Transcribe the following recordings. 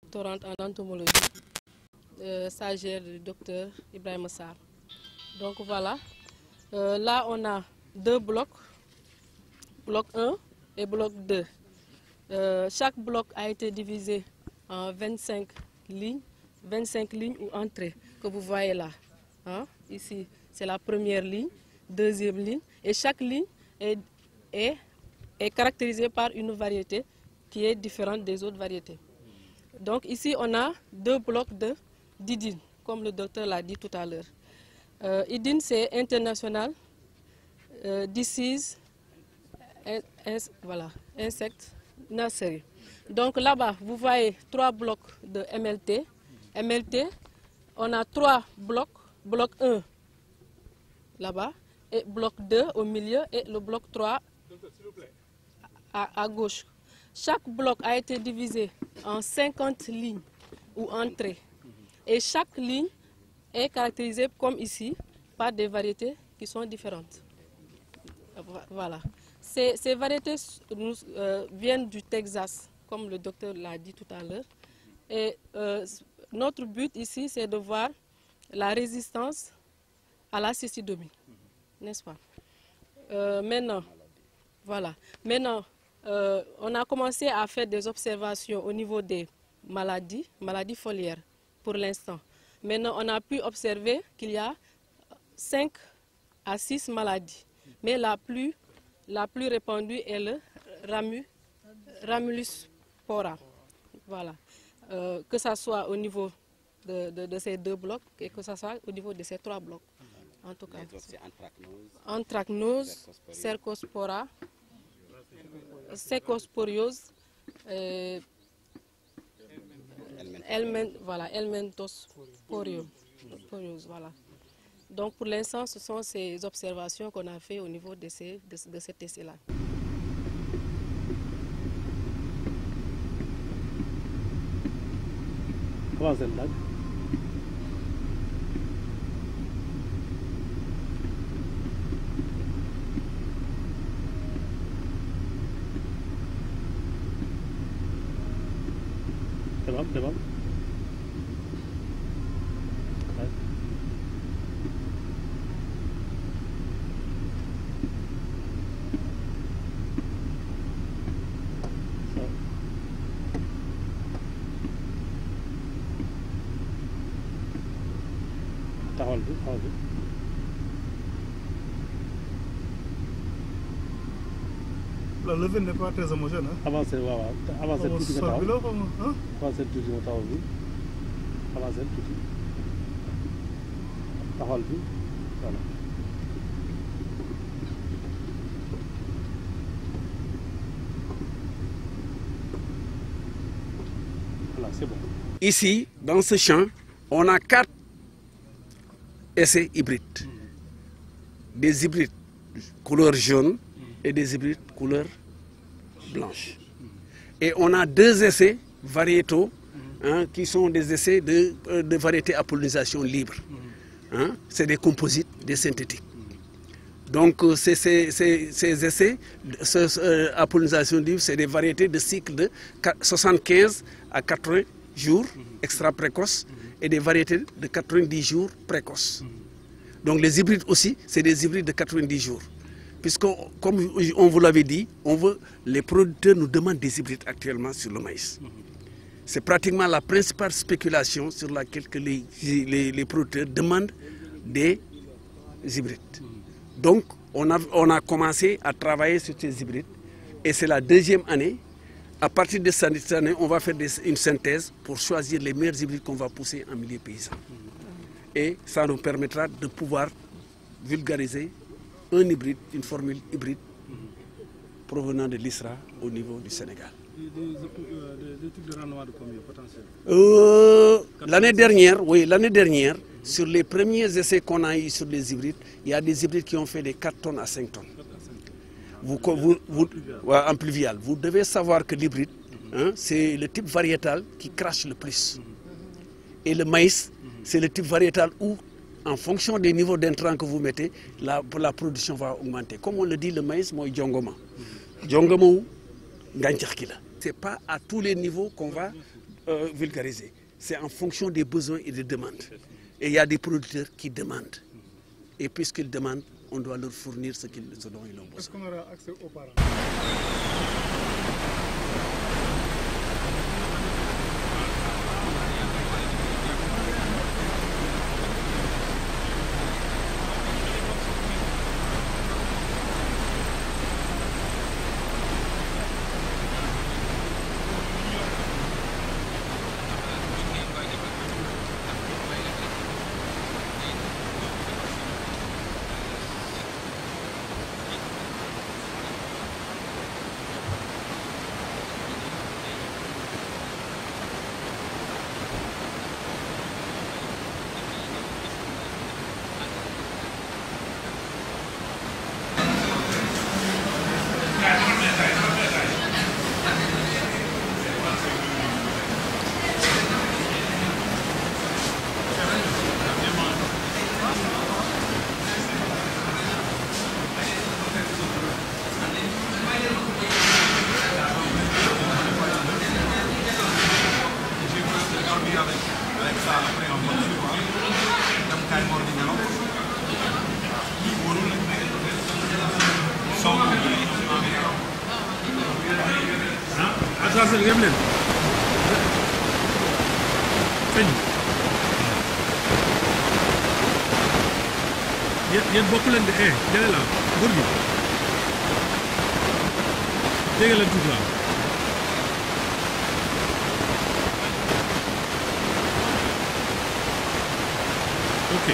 doctorante en entomologie, stagiaire du docteur Ibrahim Sarr. Donc voilà, là on a deux blocs, bloc 1 et bloc 2. Chaque bloc a été divisé en 25 lignes ou entrées que vous voyez là. Hein? Ici, c'est la première ligne, deuxième ligne, et chaque ligne est caractérisée par une variété qui est différente des autres variétés. Donc ici, on a deux blocs d'Idine, comme le docteur l'a dit tout à l'heure. Idine, c'est international, disease, voilà, insectes, nursery. Donc là-bas, vous voyez trois blocs de MLT. MLT, on a trois blocs, bloc 1 là-bas, et bloc 2 au milieu, et le bloc 3 à gauche. Chaque bloc a été divisé en 50 lignes ou entrées. Et chaque ligne est caractérisée, comme ici, par des variétés qui sont différentes. Voilà. Ces variétés viennent du Texas, comme le docteur l'a dit tout à l'heure. Et notre but ici, c'est de voir la résistance à la cécidomie, n'est-ce pas? Maintenant, voilà. Maintenant, on a commencé à faire des observations au niveau des maladies foliaires pour l'instant. Maintenant, on a pu observer qu'il y a 5 à 6 maladies. Mais la plus répandue est le Ramulus spora. Voilà. Que ce soit au niveau de ces deux blocs et que ce soit au niveau de ces trois blocs. En tout cas. Anthracnose, Cercospora, Cecosporiose, Helminthosporiose. Voilà. Donc pour l'instant, ce sont ces observations qu'on a fait au niveau de cet essai-là. Devam. Taxawal bi. La levée n'est pas très homogène. Hein? Avancez, waaw. Avancez tuuti nga taxaw. Avancez tuuti nga taxaw bi. Avancez tuuti. Taxawal bi. Voilà. Voilà, c'est bon. Ici, dans ce champ, on a 4 essais hybrides. Des hybrides couleur jaune et des hybrides couleur blanche. Et on a 2 essais variétaux qui sont des essais de variétés à pollinisation libre. C'est des composites, des synthétiques. Donc ces essais à pollinisation libre, c'est des variétés de cycle de 75 à 80 jours extra précoces et des variétés de 90 jours précoces. Donc les hybrides aussi, c'est des hybrides de 90 jours. Puisque, comme on vous l'avait dit, les producteurs nous demandent des hybrides actuellement sur le maïs. C'est pratiquement la principale spéculation sur laquelle que les producteurs demandent des hybrides. Donc, on a commencé à travailler sur ces hybrides et c'est la 2e année. À partir de cette année, on va faire une synthèse pour choisir les meilleurs hybrides qu'on va pousser en milieu paysan. Et ça nous permettra de pouvoir vulgariser un hybride, une formule hybride provenant de l'ISRA au niveau du Sénégal. Des types de rendement de combien potentiel? L'année dernière, sur les premiers essais qu'on a eu sur les hybrides, il y a des hybrides qui ont fait des 4 tonnes à 5 tonnes. En pluvial. Vous devez savoir que l'hybride, c'est le type variétal qui crache le plus. Et le maïs, c'est le type variétal où, en fonction des niveaux d'intrants que vous mettez, la production va augmenter. Comme on le dit, le maïs, c'est Djongoma. Djongoma ou Ganchakila. Ce n'est pas à tous les niveaux qu'on va vulgariser. C'est en fonction des besoins et des demandes. Et il y a des producteurs qui demandent. Et puisqu'ils demandent, on doit leur fournir ce dont ils ont besoin. Est-ce qu'on aura accès aux parents? Attention, yem leen sëñ yéen bokk leen de jële la góor gi jege leen tuuti la ok.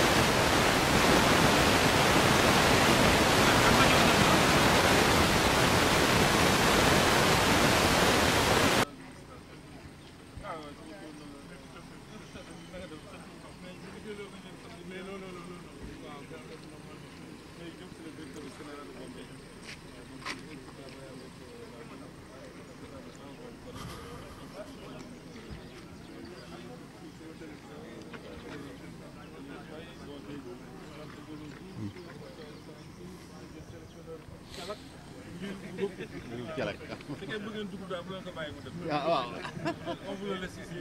On vous le laisse ici.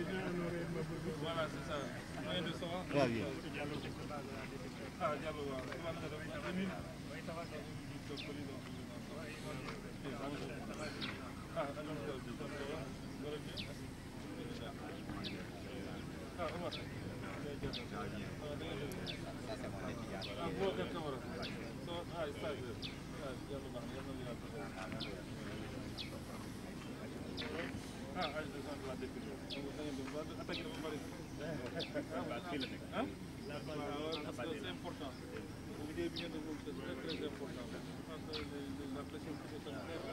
Voilà, c'est ça. Moyen de savoir. Ah, Diallo, c'est important. L'idée bien de vous, c'est très important. La pression sanitaire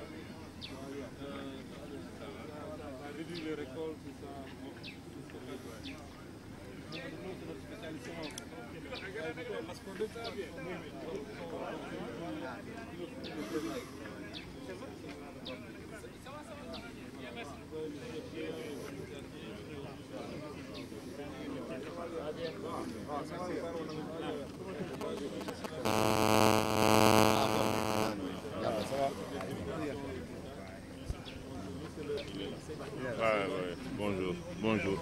a réduit les récoltes, c'est ça. Nous, c'est notre spécialité. Ouais. Bonjour. Bonjour.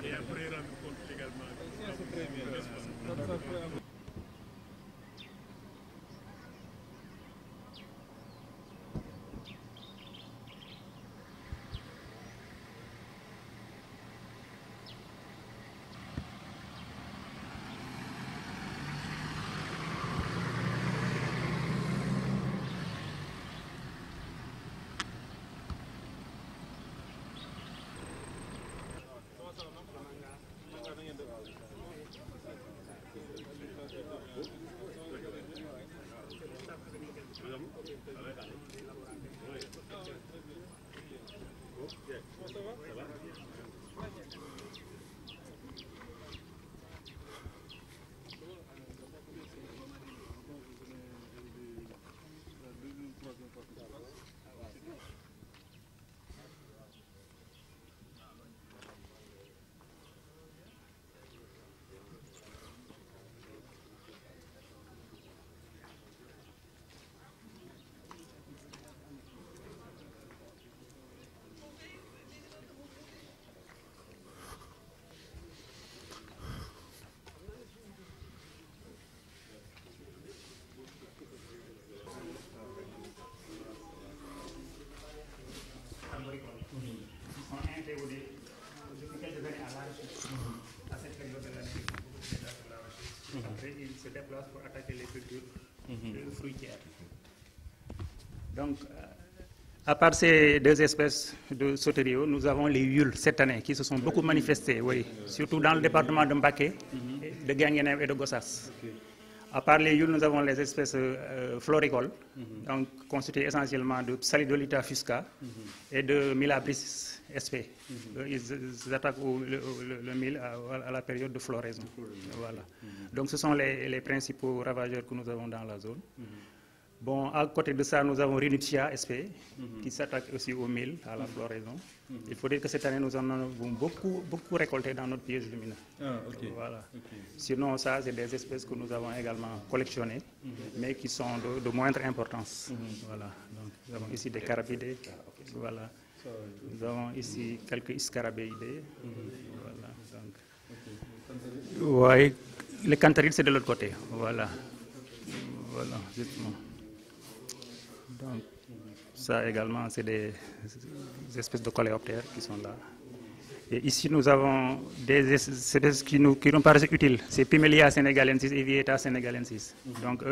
Et après rendre compte également. C'est très bien. était depuis quelques années à la recherche. À cette période de l'année, ils font beaucoup d'états sur la recherche. Après, ils se déplacent pour attaquer les cultures fruitières. Donc, à part ces deux espèces de sauteriaux, nous avons les huiles cette année qui se sont beaucoup manifestées, oui, surtout dans le département de Mbaké, de Guinguinéo et de Gossas. À part les huiles, nous avons les espèces floricoles, donc constituées essentiellement de Psalidolita fusca et de Milabris sp. Ils attaquent le mil à la période de floraison. Voilà. Donc ce sont les principaux ravageurs que nous avons dans la zone. Bon, à côté de ça, nous avons Rhinopsia sp, qui s'attaque aussi au mil, à la floraison. Il faut dire que cette année, nous en avons beaucoup récolté dans notre piège lumineux. Voilà. Sinon, ça, c'est des espèces que nous avons également collectionnées, mais qui sont de moindre importance. Voilà. Donc, nous avons ici des carabidés. Voilà. Nous avons ici quelques scarabéidés. Voilà. Ouais, les cantharides, c'est de l'autre côté. Voilà. Voilà, justement. Donc, ça également, c'est des espèces de coléoptères qui sont là. Et ici, nous avons des espèces qui nous paraissent utiles. C'est Pimelia senegalensis et Vieta senegalensis. Donc,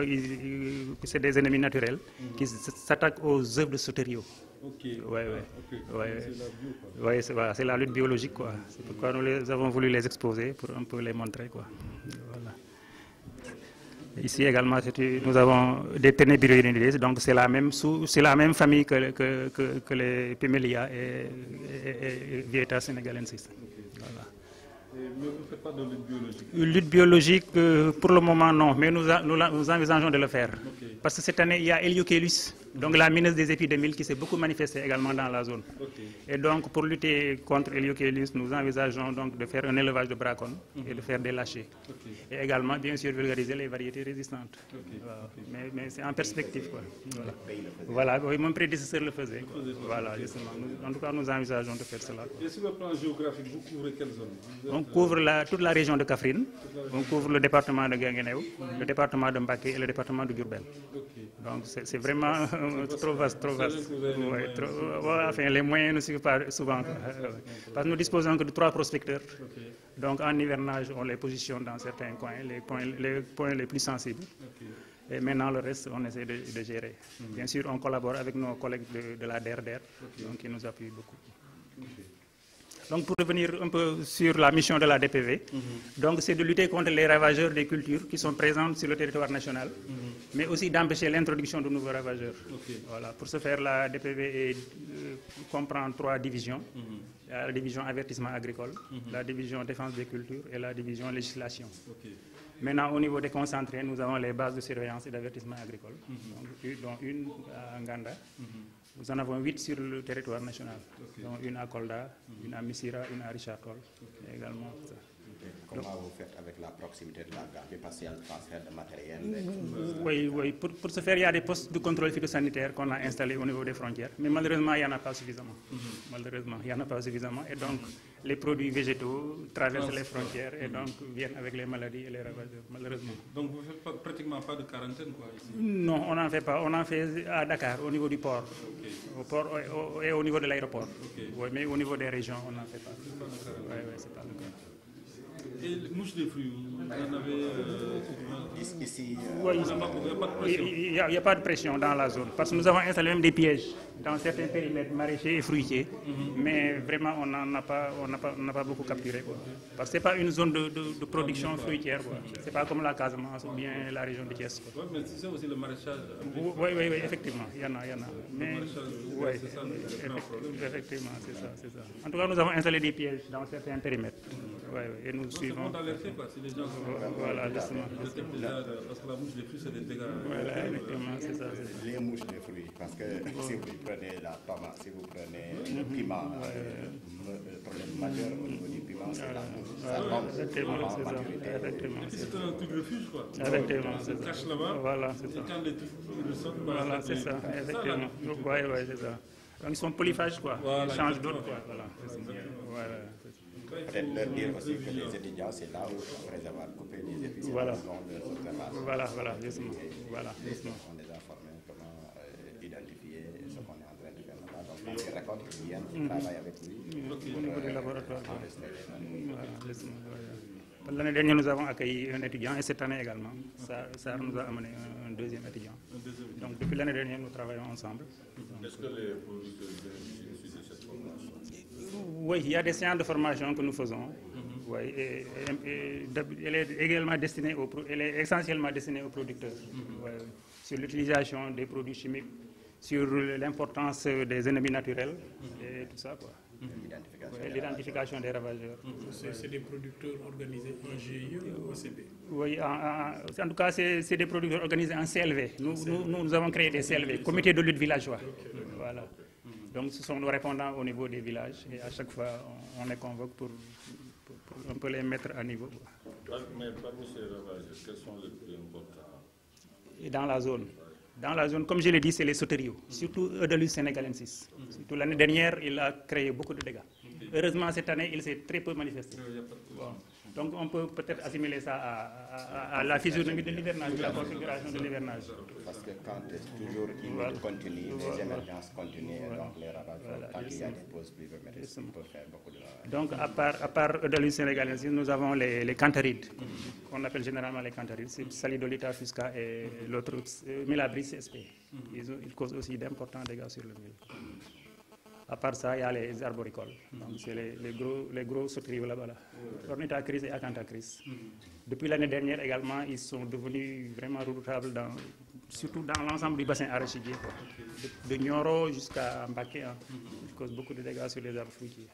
c'est des ennemis naturels qui s'attaquent aux œufs de sauteriaux. C'est la lutte biologique, quoi. C'est pourquoi nous avons voulu les exposer pour un peu les montrer, quoi. Voilà. Ici également, nous avons des Tenebrionidés, donc c'est la même famille que les Pimelia et Vieta senegalensis. Voilà. Mais vous ne faites pas de lutte biologique? Lutte biologique, pour le moment, non, mais nous envisageons de le faire. Parce que cette année, il y a Heliochelus, donc la mineuse des épis de mil, qui s'est beaucoup manifestée également dans la zone. Et donc, pour lutter contre Heliochelus, nous envisageons donc de faire un élevage de braconnes et de faire des lâchers. Et également, bien sûr, vulgariser les variétés résistantes. Mais c'est en perspective, quoi. Voilà, oui, mon prédécesseur le faisait. Voilà, justement. En tout cas, nous envisageons de faire cela. Et sur le plan géographique, vous couvrez quelle zone? On couvre toute la région de Kaffrine, on couvre le département de Guinguinéo, le département de Mbaké et le département de Diourbel. Donc c'est vraiment trop vaste. Enfin, les moyens ne suivent pas souvent. Parce que nous disposons que de 3 prospecteurs. Donc en hivernage, on les positionne dans certains coins, les points les plus sensibles. Et maintenant, le reste, on essaie de gérer. Bien sûr, on collabore avec nos collègues de la DERDER, donc qui nous appuient beaucoup. Donc pour revenir un peu sur la mission de la DPV, donc c'est de lutter contre les ravageurs des cultures qui sont présentes sur le territoire national, mais aussi d'empêcher l'introduction de nouveaux ravageurs. Voilà. Pour ce faire, la DPV comprend 3 divisions. La division avertissement agricole, la division défense des cultures et la division législation. Maintenant, au niveau des concentrés, nous avons les bases de surveillance et d'avertissement agricole, dont une à Nganda. Nous en avons 8 sur le territoire national, dont une à Kolda, une à Missira, une à Richard Toll, également. Comment vous faites avec la proximité de la Gambie, parce qu'il y a le transfert de matériel? Oui. Pour ce faire, il y a des postes de contrôle phytosanitaire qu'on a installés au niveau des frontières, mais malheureusement, il n'y en a pas suffisamment. Malheureusement, il n'y en a pas suffisamment, et donc les produits végétaux traversent les frontières et donc viennent avec les maladies et les ravageurs, malheureusement. Donc vous ne faites pratiquement pas de quarantaine, quoi, ici? Non, on n'en fait pas. On en fait à Dakar, au niveau du port, au port et au niveau de l'aéroport. Oui, mais au niveau des régions, on n'en fait pas. Oui, c'est pas le cas. Et les mouches des fruits, vous en avez ici? Il n'y a pas de pression dans la zone, parce que nous avons installé même des pièges dans certains périmètres maraîchers et fruitiers, mais vraiment on n'a pas beaucoup capturé, quoi. Parce que ce n'est pas une zone de production fruitière, ce n'est pas comme la Casamance ou bien la région de Thiès. Oui, mais c'est aussi le maraîchage. Oui, effectivement, il y en a. Mais, effectivement, c'est ça. En tout cas, nous avons installé des pièges dans certains périmètres. Et nous suivons. C'est d'alerter, quoi, si les gens sont voilà, justement. parce que la mouche des fruits, c'est des dégâts. Voilà, effectivement, c'est ça. Les mouches des fruits, parce que si vous prenez la tomate, si vous prenez le piment, le problème majeur au niveau du piment, c'est la mouche. Effectivement, c'est ça. Effectivement, c'est un truc refuge, quoi. Effectivement, c'est ça. Cache là-bas. Voilà, c'est ça. Et quand les trucs ressortent, voilà, c'est ça, effectivement. Oui, c'est ça. Donc ils sont polyphages, quoi. Ils changent d'autres, quoi. Voilà. Peut-être leur dire aussi que les étudiants, c'est là où, après avoir coupé les épis, voilà, justement. Voilà, justement. On les a formés comment identifier ce qu'on est en train de faire là-bas. Donc il récolte, il vient, il travaille avec lui. Au niveau du laboratoire. L'année dernière, nous avons accueilli un étudiant et cette année également, ça nous a amené un deuxième étudiant. Donc depuis l'année dernière, nous travaillons ensemble. Est-ce que les producteurs bénéficient de cette formation? Oui, il y a des séances de formation que nous faisons. Oui, et elle est également destinée elle est essentiellement destinée aux producteurs. Ouais, sur l'utilisation des produits chimiques, sur l'importance des ennemis naturels et tout ça, quoi. L'identification des ravageurs. C'est des producteurs organisés en GIE ou OCB? Oui, en tout cas, c'est des producteurs organisés en CLV. Nous avons créé des CLV, comités de lutte villageois. Voilà. Donc, ce sont nos répondants au niveau des villages et à chaque fois, on les convoque pour un peu les mettre à niveau. Mais parmi ces ravageurs, quels sont les plus importants? Et dans la zone, comme je l'ai dit, c'est les sauteriaux, surtout Eudalus sénégalensis. Surtout l'année dernière, il a créé beaucoup de dégâts. Heureusement, cette année, il s'est très peu manifesté. Bon. Donc, on peut peut-être assimiler ça à la physionomie de l'hivernage, de la configuration de l'hivernage. Parce que quand toujours il continue, les émergences continuent, donc les ravages, quand il y a des pauses pluviométriques, on peut faire beaucoup de ravages. Donc, à part Eudalus sénégalensis, nous avons les cantharides, qu'on appelle généralement les cantharides. C'est Salidolita fusca et l'autre, Mylabris sp. Ils causent aussi d'importants dégâts sur le mil. À part ça, il y a les arboricoles. Donc, c'est les gros sauteriaux là-bas. Ornithacris et Acanthacris. Depuis l'année dernière également, ils sont devenus vraiment redoutables, surtout dans l'ensemble du bassin arachidier. De Nioro jusqu'à Mbaké, ils causent beaucoup de dégâts sur les arbres fruitiers.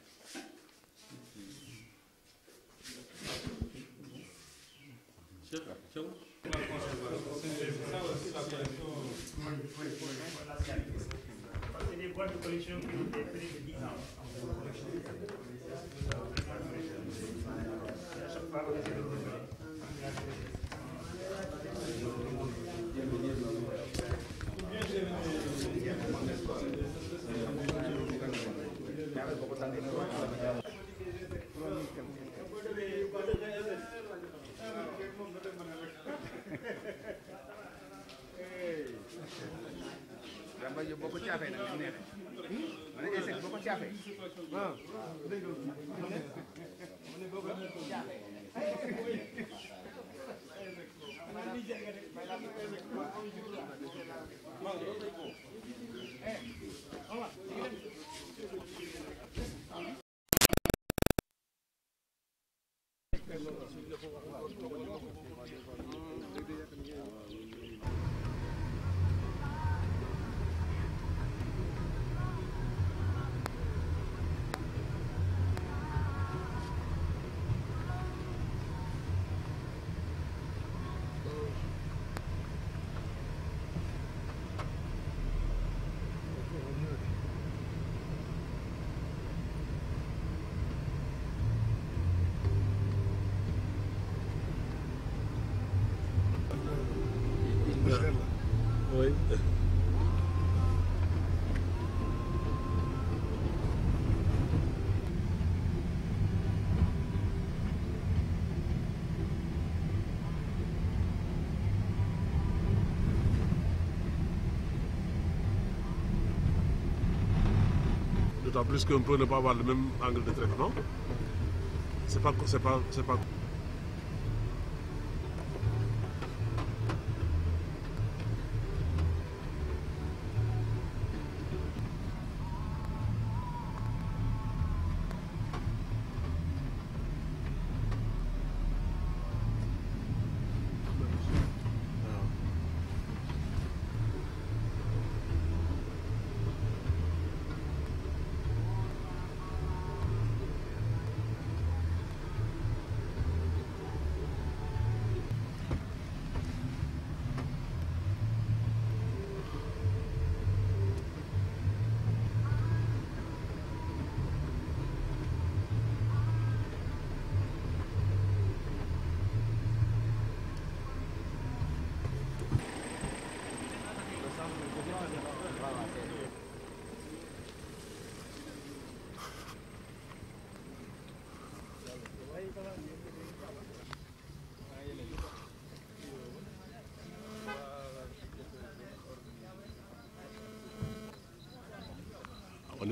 C'est des boîtes de collection qui ont été prises de 10 ans. À chaque fois, on essaie de Oui. D'autant plus qu'on peut ne pas avoir le même angle de traitement. C'est pas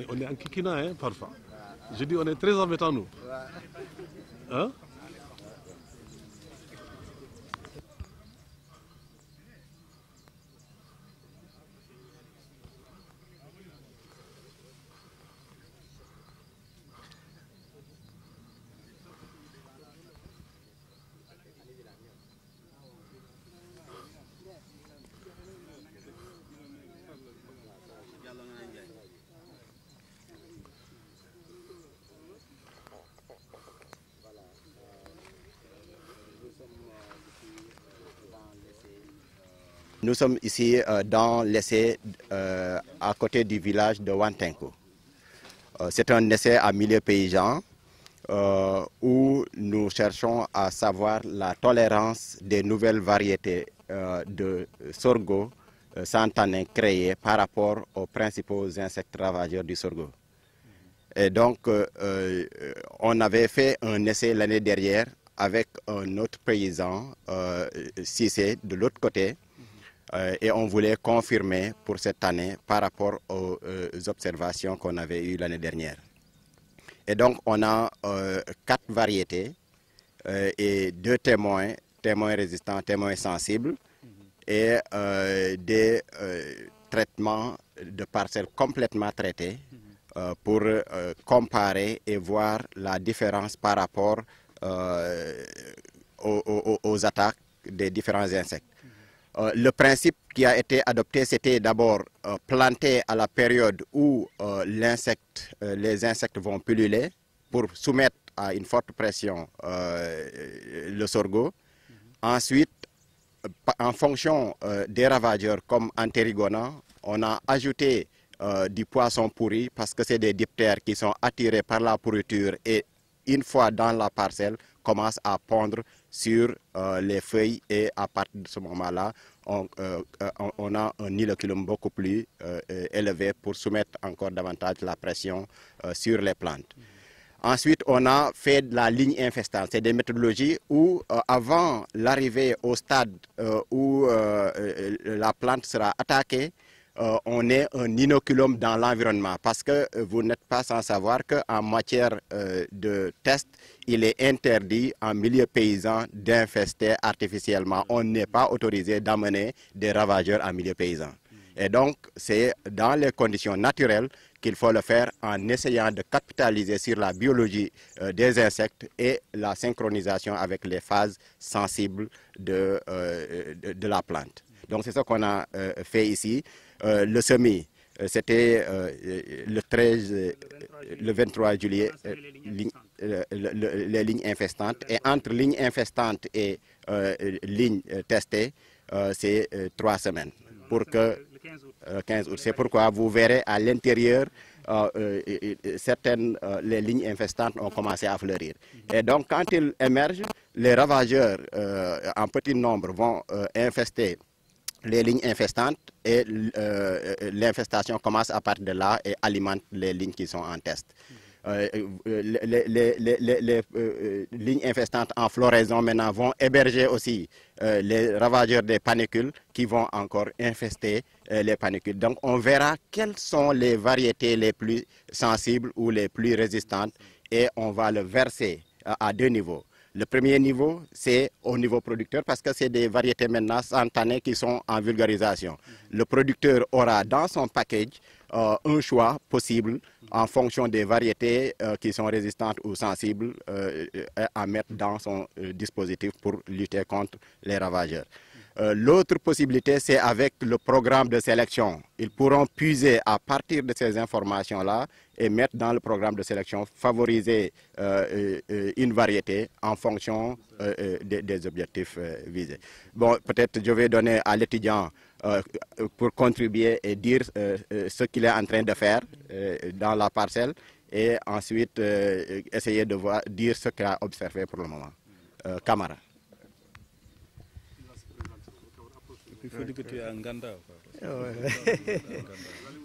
On est en kikina, hein, parfois. Je dis, on est très embêtants, nous. Hein? Nous sommes ici dans l'essai à côté du village de Wantenko. C'est un essai à milieu paysan où nous cherchons à savoir la tolérance des nouvelles variétés de sorgho santanin créées par rapport aux principaux insectes ravageurs du sorgho. Et donc, on avait fait un essai l'année dernière avec un autre paysan, Cissé, de l'autre côté. Et on voulait confirmer pour cette année par rapport aux observations qu'on avait eues l'année dernière. Et donc on a 4 variétés et 2 témoins, témoins résistants, témoins sensibles, et des traitements de parcelles complètement traitées pour comparer et voir la différence par rapport aux attaques des différents insectes. Le principe qui a été adopté, c'était d'abord planter à la période où les insectes vont pulluler pour soumettre à une forte pression le sorgho. Ensuite, en fonction des ravageurs comme Anterigona, on a ajouté du poisson pourri parce que c'est des diptères qui sont attirés par la pourriture et une fois dans la parcelle, commencent à pondre sur les feuilles et à partir de ce moment-là, on a un inoculum beaucoup plus élevé pour soumettre encore davantage la pression sur les plantes. Ensuite, on a fait de la ligne infestante. C'est des méthodologies où, avant l'arrivée au stade où la plante sera attaquée, on est un inoculum dans l'environnement parce que vous n'êtes pas sans savoir qu'en matière de test, il est interdit en milieu paysan d'infester artificiellement. On n'est pas autorisé d'amener des ravageurs en milieu paysan. Et donc, c'est dans les conditions naturelles qu'il faut le faire en essayant de capitaliser sur la biologie des insectes et la synchronisation avec les phases sensibles de la plante. Donc, c'est ce qu'on a fait ici. Le semis, c'était le 23 juillet, les lignes infestantes. Et entre lignes infestantes et lignes testées, c'est 3 semaines. Pour que, 15 août. C'est pourquoi vous verrez à l'intérieur, certaines les lignes infestantes ont commencé à fleurir. Et donc, quand ils émergent, les ravageurs en petit nombre vont infester les lignes infestantes et l'infestation commence à partir de là et alimente les lignes qui sont en test. Les lignes infestantes en floraison maintenant vont héberger aussi les ravageurs des panicules qui vont encore infester les panicules. Donc on verra quelles sont les variétés les plus sensibles ou les plus résistantes et on va le verser à 2 niveaux. Le premier niveau, c'est au niveau producteur parce que c'est des variétés maintenant santanées qui sont en vulgarisation. Le producteur aura dans son package un choix possible en fonction des variétés qui sont résistantes ou sensibles à mettre dans son dispositif pour lutter contre les ravageurs. L'autre possibilité, c'est avec le programme de sélection. Ils pourront puiser à partir de ces informations-là et mettre dans le programme de sélection, favoriser une variété en fonction des objectifs visés. Bon, peut-être je vais donner à l'étudiant pour contribuer et dire ce qu'il est en train de faire dans la parcelle et ensuite essayer de dire ce qu'il a observé pour le moment. Camara. Il faut dire que tu es un Ganda.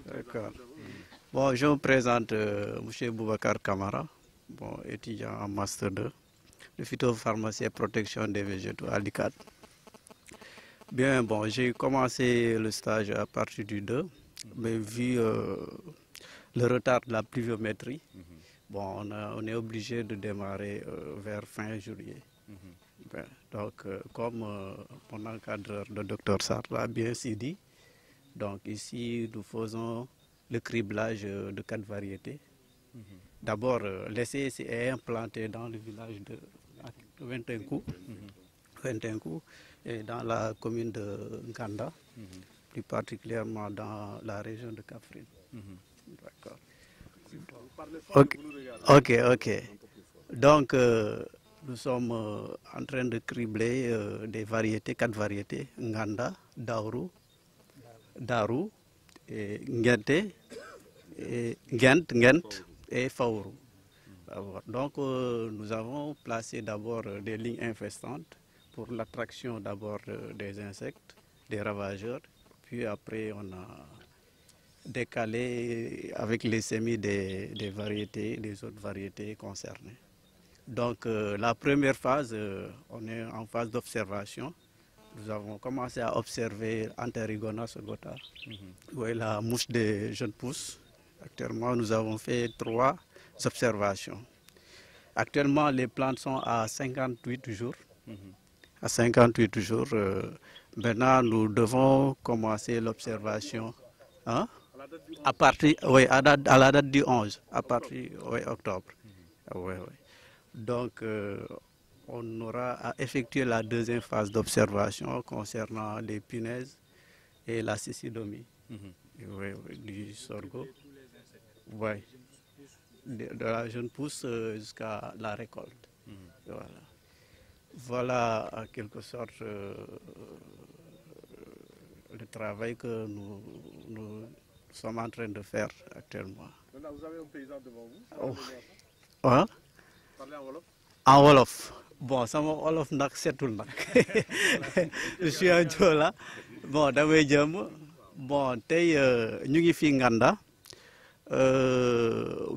D'accord. Bon, je me présente M. Boubacar Camara, bon, étudiant en Master 2 de phytopharmacie et protection des végétaux à l'ICAD. Bien, bon, j'ai commencé le stage à partir du 2, mais vu le retard de la pluviométrie, bon, on est obligé de démarrer vers fin juillet. Ben, donc, comme mon encadreur, le docteur Sarr, l'a bien dit, donc ici, nous faisons le criblage de 4 variétés. D'abord, l'essai est implanté dans le village de Wentenkou, et dans la commune de Nganda, plus particulièrement dans la région de Kaffrine. D'accord. Ok. Donc, nous sommes en train de cribler des variétés, 4 variétés, Nganda, Daru, et Ngente, et Ngent et Faourou. Donc, nous avons placé d'abord des lignes infestantes pour l'attraction d'abord des insectes, des ravageurs, puis après on a décalé avec les semis des variétés, des autres variétés concernées. Donc la première phase, on est en phase d'observation. Nous avons commencé à observer Anterigona sogota, où est la mouche des jeunes pousses. Actuellement, nous avons fait 3 observations. Actuellement, les plantes sont à 58 jours. À 58 jours, maintenant, nous devons commencer l'observation à partir, oui, à la date du 11, à partir octobre. Donc, on aura à effectuer la deuxième phase d'observation concernant les punaises et la cécidomie du sorgho. Oui, de la jeune pousse jusqu'à la récolte. Voilà en quelque sorte le travail que nous sommes en train de faire actuellement. Maintenant, vous avez un paysan devant vous. Hein? Parlez en Wolof. En Wolof. Bon, sama Wolof nak setul nak. Je suis un Joola. Bon, damay jëm. Bon, tey ñu ngi fi Nganda.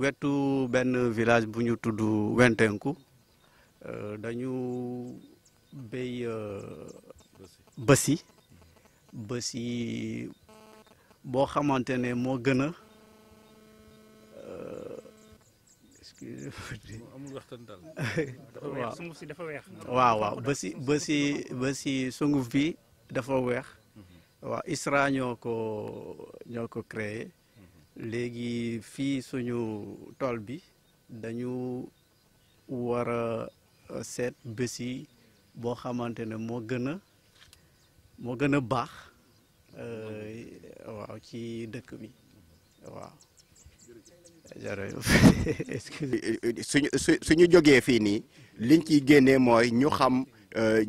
Wetu benn village bu ñu tudd Wentenkou. Dañu béy bësi boo xamante ne moo gën a waaw bësi sunguf bi dafa weex. waaw ISRA ñoo ko créé. léegi fii suñu tool bi dañu war a seet bësi boo xamante ne moo gën a baax waaw ci dëkk bi waaw. suñu jógee fii nii liñ ciy génnee mooy ñu xam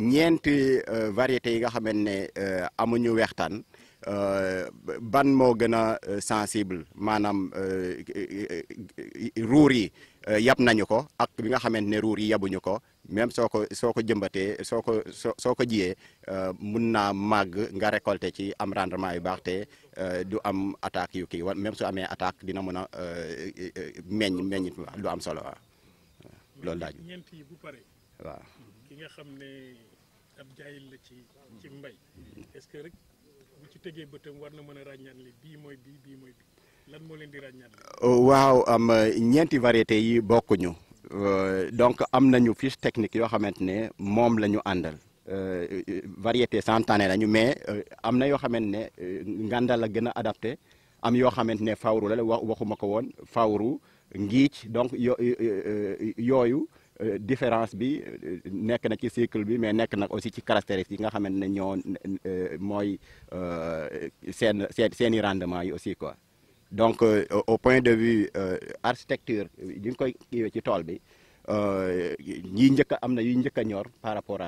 ñeenti variétés yi nga xamante ne amuñu weextaan. ban moo gën a sensible maanaam ruur yi yab nañu ko ak bi nga xamante ne ruur yi yabuñu ko même soo ko jëmbatee soo ko jiyee mun naa màgg nga récolter ci am rendement yu baax te du am attaque yu kii même su amee attaque dina mën a meññ du am solo waaw loolu daal. ñeent yi bu pare. waaw ki nga xam ne ab jaayil la ci mbay est-ce que rek bu ci tegee bëtam war na mën a ràññaatle bii mooy bii lan moo leen di ràññaatle. waaw ñeenti variétés yi bokkuñu donc am nañu fiche technique yoo xamante ne moom la ñu àndal variété santané lañu mais am na yoo xamante ne Nganda la gën a adapté am yoo xamante ne fawru la waxuma ko woon fawru ngiic donc yooyu différence bi nekk na ci cycle bi mais nekk na aussi ci caractéristiques yi nga xamante ne ñoo mooy seeni rendement yi aussi quoi. Donc au point de vue architecture ñu ngi koy kiiwee ci tool bi ñi njëkk a am na yu njëkk a ñor par rapport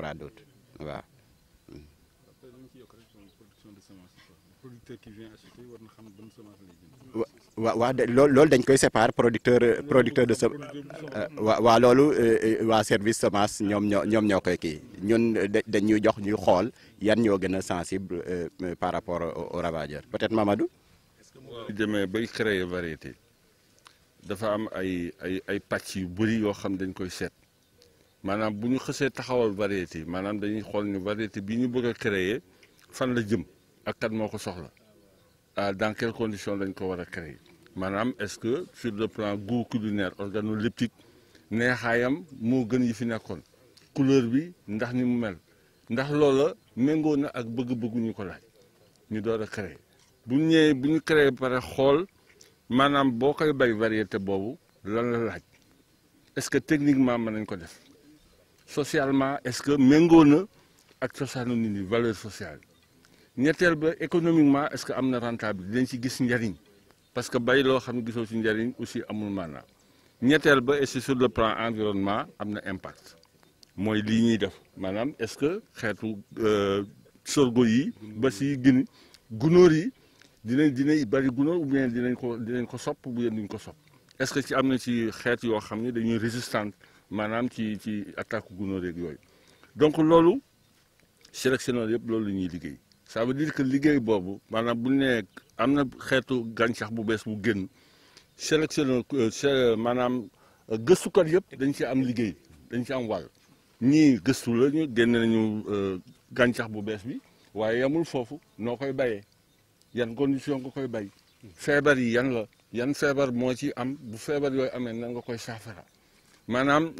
à d'autres waaw. producteur qui vient acheter war na xam ban semence lay jënd. waaw loolu dañ koy séparer producteur de waaw loolu waa service semence ñoom ñoo koy kii ñun dañuy jox ñuy xool yan ñoo gën a sensible par rapport au ravageur peut-être Mamadou. waaw demee bay créer variété dafa am ay pàcc yu bëri yoo xam dañ koy seet maanaam bu ñu xësee taxawal variété maanaam dañuy xool ni variété bi ñu bëgg a créer fan la jëm ak kat moo ko soxla dans quelles conditions lañ ko war a créer maanaam est-ce que sur le plan goût culinaire organoleptique neexaayam moo gën yi fi nekkoon couleur bi ndax ni mu mel ndax loola méngoo na ak bëgg-bëggu ñu ko laaj ñu door a créer bu ñëwee bu ñu créer pare xool maanaam boo koy bay variété boobu lan la laaj est-ce que techniquement mën nañ ko def socialement est-ce que méngoo na ak cosaanu nit ñi valeur sociale ñetteel ba économiquement est-ce que am na rentabilité dinañ ci gis njariñ parce que bay loo xam ne gisoo ci njariñ aussi amul maanaam ñetteel ba et c'est sur le plan environnement am na impact mooy lii ñuy def maanaam est-ce que xeetu sorgho yi ba si gini gunóor yi dinañ bari gunóor ou bien dinañ ko sopp ou bien duñ ko sopp est-ce que ci am na ci xeet yoo xam ne dañuy résistante maanaam ci attaque gunóor yeeg yooyu donc loolu sélectionneur yëpp loolu la ñuy liggéey ça veut dire que liggéey boobu maanaam bu nekk am na xeetu gàncax bu bees bu génn sélectionneur maanaam gëstukat yëpp dañ ci am liggéey dañ ci am wàll ñii gëstu la ñu génn nañu gàncax bu bees bi waaye yamul foofu noo koy bayee yan condition nga koy bay feebar yi yan feebar moo ci am bu feebar yooyu amee nan nga koy saafara maanaam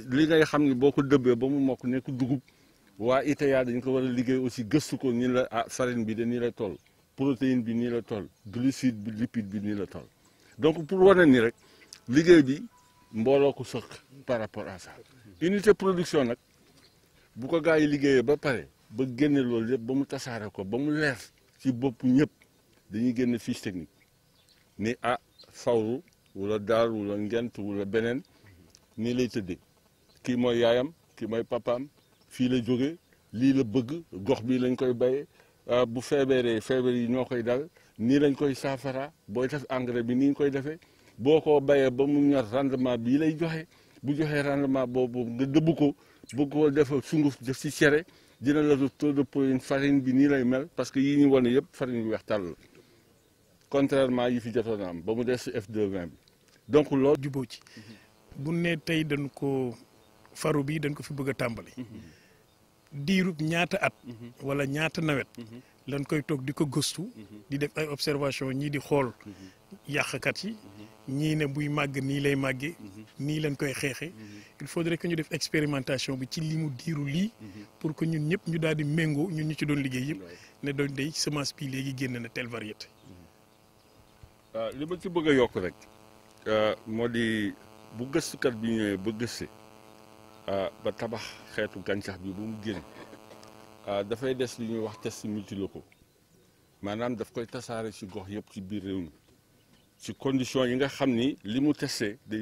li ngay xam ni boo ko dëbbee ba mu mokk nekk dugub waa ITA dañ ko war a liggéey aussi gëstu ko ni la farine bi de nii la toll protéine bi nii la toll glucide bi lipide bi nii la toll donc pour wane ni rek liggéey bi mbooloo ko sëq par rapport à ça unité production nag bu ko gaa yi liggéeyee ba pare ba génne loolu yëpp ba mu tasaare ko ba mu leer ci bopp ñëpp dañuy génne fiche technique ni fawru wala daar wala ngent wala beneen nii lay tëddee kii mooy yaayam kii mooy papaam fii la jóge lii la bëgg gox bi lañ koy bayee bu feebaree feebar yi ñoo koy dal nii lañ koy saafara booy def engrais bi nii ñu koy defee boo ko bayee ba mu ñor rendement bii lay joxe bu joxee rendement boobu nga dëbb ko bëgg ko def sunguf def ci cere dina la taux de protéine farine bi nii lay mel parce que yii ñu wane yëpp farine yu weex tàll la contrairement yi fi jotoon am ba mu des F220 bi donc loolu jubóo ci bu ne tey dañ ko faru bi dañ ko fi bëgg a tàmbali diirub ñaata at wala ñaata nawet lañ koy toog di ko gëstu di def ay observation ñii di xool yàqkat yi ñii ne buy màgg nii lay màggee nii lañ koy xeexe il faudrait que ñu def expérimentation bi ci li mu diiru lii pour que ñun ñëpp ñu daal di méngoo ñun ñu ci doon liggéey yëpp ne doon day semence bi léegi génn na telle variété. li ma ci bëgg a yokk rek moo di bu gëstukat bi ñëwee ba gëste ba tabax xeetu gàncax bi bu mu génn dafay des li ñuy wax test multilocaux maanaam daf koy tasaare ci gox yëpp ci biir réew mi ci condition yi nga xam ni li mu testé day